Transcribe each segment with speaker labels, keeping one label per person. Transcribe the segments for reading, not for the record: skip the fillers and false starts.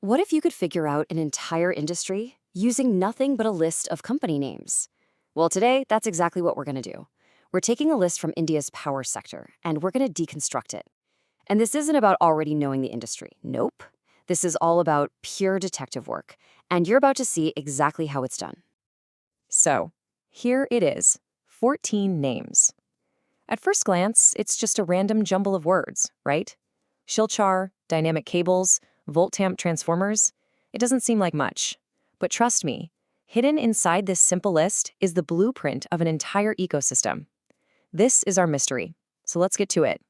Speaker 1: What if you could figure out an entire industry using nothing but a list of company names? Well, today, that's exactly what we're going to do. We're taking a list from India's power sector, and we're going to deconstruct it. And this isn't about already knowing the industry. Nope. This is all about pure detective work, and you're about to see exactly how it's done.
Speaker 2: So, here it is, 14 names. At first glance, it's just a random jumble of words, right? Shilchar, dynamic cables, volt-amp transformers. It doesn't seem like much. But trust me, hidden inside this simple list is the blueprint of an entire ecosystem. This is our mystery, so let's get to it.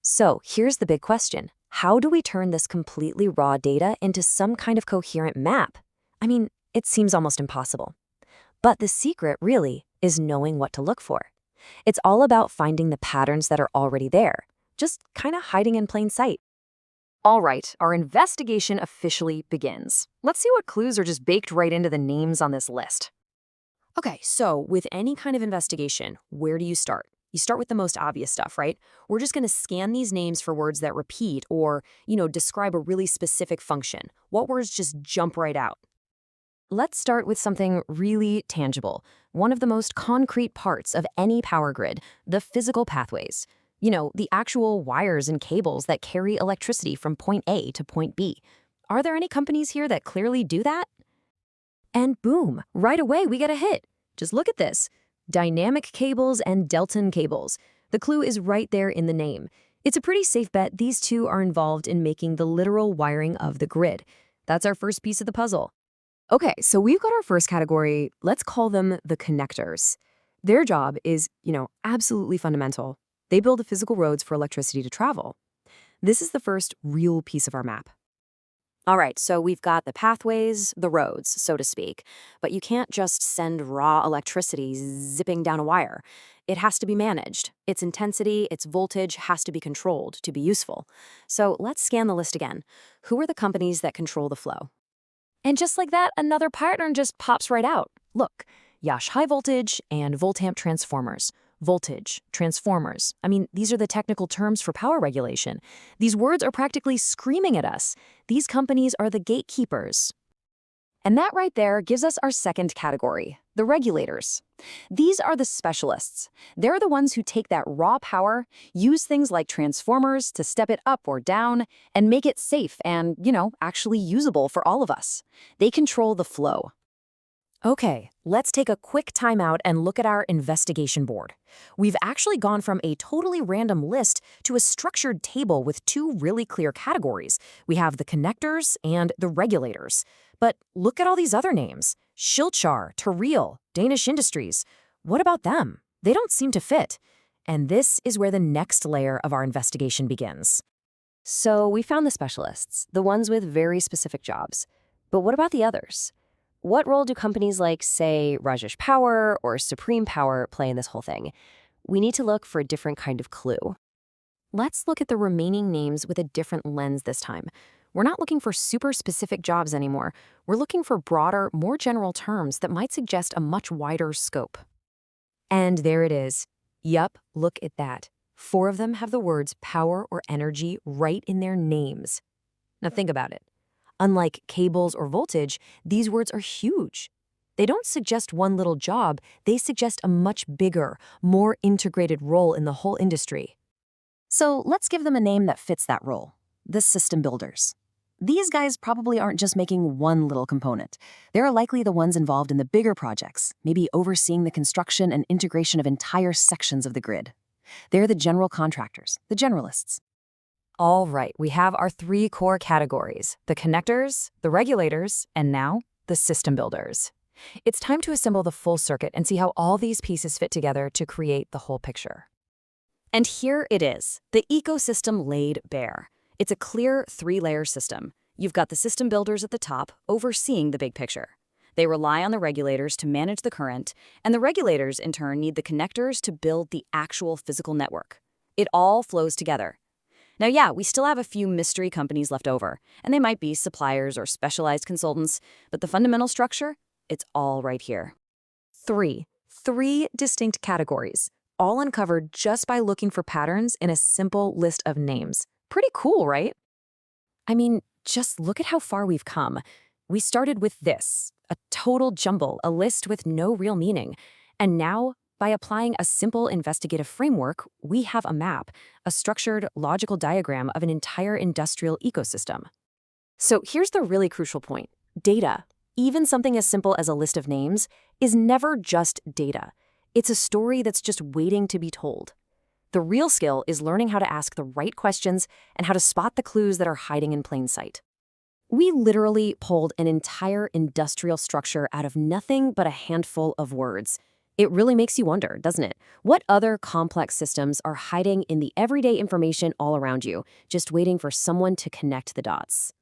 Speaker 3: So here's the big question. How do we turn this completely raw data into some kind of coherent map? I mean, it seems almost impossible. But the secret, really, is knowing what to look for. It's all about finding the patterns that are already there, just kind of hiding in plain sight.
Speaker 2: All right, our investigation officially begins. Let's see what clues are just baked right into the names on this list.
Speaker 3: Okay, so with any kind of investigation, where do you start? You start with the most obvious stuff, right? We're just going to scan these names for words that repeat or, describe a really specific function. What words just jump right out? Let's start with something really tangible, one of the most concrete parts of any power grid, the physical pathways. The actual wires and cables that carry electricity from point A to point B. Are there any companies here that clearly do that? And boom, right away we get a hit. Just look at this. Dynamic cables and Delton cables. The clue is right there in the name. It's a pretty safe bet these two are involved in making the literal wiring of the grid. That's our first piece of the puzzle. Okay, so we've got our first category. Let's call them the connectors. Their job is, absolutely fundamental. They build the physical roads for electricity to travel. This is the first real piece of our map.
Speaker 1: All right, so we've got the pathways, the roads, so to speak, but you can't just send raw electricity zipping down a wire. It has to be managed. Its intensity, its voltage has to be controlled to be useful. So let's scan the list again. Who are the companies that control the flow?
Speaker 3: And just like that, another pattern just pops right out. Look, Yash High Voltage and Voltamp Transformers. Voltage, transformers. I mean, these are the technical terms for power regulation. These words are practically screaming at us. These companies are the gatekeepers.
Speaker 2: And that right there gives us our second category, the regulators. These are the specialists. They're the ones who take that raw power, use things like transformers to step it up or down, and make it safe and, actually usable for all of us. They control the flow.
Speaker 3: Okay, let's take a quick timeout and look at our investigation board. We've actually gone from a totally random list to a structured table with two really clear categories. We have the connectors and the regulators. But look at all these other names. Shilchar, Terreal, Danish Industries. What about them? They don't seem to fit. And this is where the next layer of our investigation begins.
Speaker 1: So we found the specialists, the ones with very specific jobs. But what about the others? What role do companies like, say, Rajesh Power or Supreme Power play in this whole thing? We need to look for a different kind of clue.
Speaker 3: Let's look at the remaining names with a different lens this time. We're not looking for super specific jobs anymore. We're looking for broader, more general terms that might suggest a much wider scope. And there it is. Yup, look at that. 4 of them have the words power or energy right in their names. Now think about it. Unlike cables or voltage, these words are huge. They don't suggest one little job, they suggest a much bigger, more integrated role in the whole industry. So let's give them a name that fits that role, the system builders. These guys probably aren't just making one little component. They're likely the ones involved in the bigger projects, maybe overseeing the construction and integration of entire sections of the grid. They're the general contractors, the generalists.
Speaker 2: All right, we have our 3 core categories, the connectors, the regulators, and now the system builders. It's time to assemble the full circuit and see how all these pieces fit together to create the whole picture.
Speaker 1: And here it is, the ecosystem laid bare. It's a clear 3-layer system. You've got the system builders at the top, overseeing the big picture. They rely on the regulators to manage the current, and the regulators, in turn, need the connectors to build the actual physical network. It all flows together. Now, yeah, we still have a few mystery companies left over, and they might be suppliers or specialized consultants, but the fundamental structure, it's all right here.
Speaker 3: 3 distinct categories, all uncovered just by looking for patterns in a simple list of names. Pretty cool, right? I mean, just look at how far we've come. We started with this, a total jumble, a list with no real meaning. And now, by applying a simple investigative framework, we have a map, a structured, logical diagram of an entire industrial ecosystem. So here's the really crucial point. Data, even something as simple as a list of names, is never just data. It's a story that's just waiting to be told. The real skill is learning how to ask the right questions and how to spot the clues that are hiding in plain sight. We literally pulled an entire industrial structure out of nothing but a handful of words. It really makes you wonder, doesn't it? What other complex systems are hiding in the everyday information all around you, just waiting for someone to connect the dots?